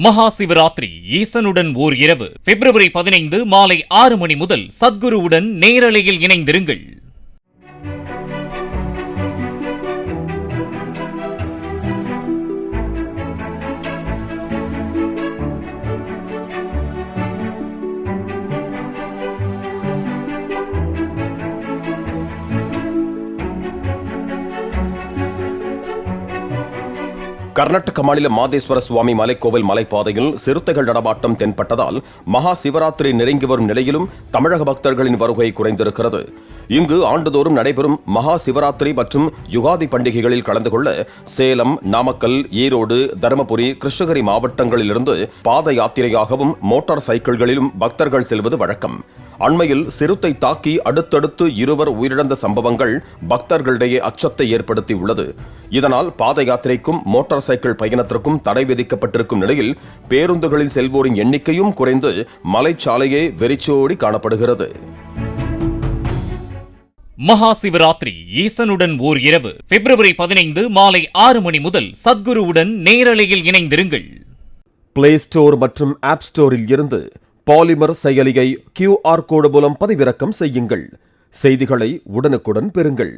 மகா சிவராத்திரி ஈசனுடன் ஓர் இரவு பிப்ரவரி 15 மாலை 6 மணி முதல் சத்குருவுடன் நேரலையில் இணைந்திருங்கள். கர்நாடக மாநில மாதேஸ்வர சுவாமி மலைக்கோவில் மலைப்பாதையில் சிறுத்தைகள் நடமாட்டம் தென்பட்டதால் மகா சிவராத்திரி நெருங்கி வரும் நிலையிலும் தமிழக பக்தர்களின் வருகை குறைந்திருக்கிறது. இங்கு ஆண்டுதோறும் நடைபெறும் மகா சிவராத்திரி மற்றும் யுகாதி பண்டிகைகளில் கலந்து கொள்ள சேலம், நாமக்கல், ஈரோடு, தருமபுரி, கிருஷ்ணகிரி மாவட்டங்களிலிருந்து பாத யாத்திரையாகவும் மோட்டார் சைக்கிள்களிலும் பக்தர்கள் செல்வது வழக்கம். அண்மையில் சிறுத்தை தாக்கி அடுத்தடுத்து 2 உயிரிழந்த சம்பவங்கள் பக்தர்களிடையே அச்சத்தை ஏற்படுத்தியுள்ளது. இதனால் பாத யாத்திரைக்கும் மோட்டார் சைக்கிள் பயணத்திற்கும் தடை விதிக்கப்பட்டிருக்கும் நிலையில் பேருந்துகளில் செல்வோரின் எண்ணிக்கையும் குறைந்து மலைச்சாலையே வெறிச்சோடி காணப்படுகிறது. மகா சிவராத்திரி ஈசனுடன் ஓர் இரவு பிப்ரவரி 15 மாலை 6 மணி முதல் சத்குருவுடன் நேரலையில் இணைந்திருங்கள். பிளே ஸ்டோர் மற்றும் ஆப் ஸ்டோரில் இருந்து பாலிமர் செயலியை QR கோடு மூலம் பதிவிறக்கம் செய்யுங்கள். செய்திகளை உடனுக்குடன் பெறுங்கள்.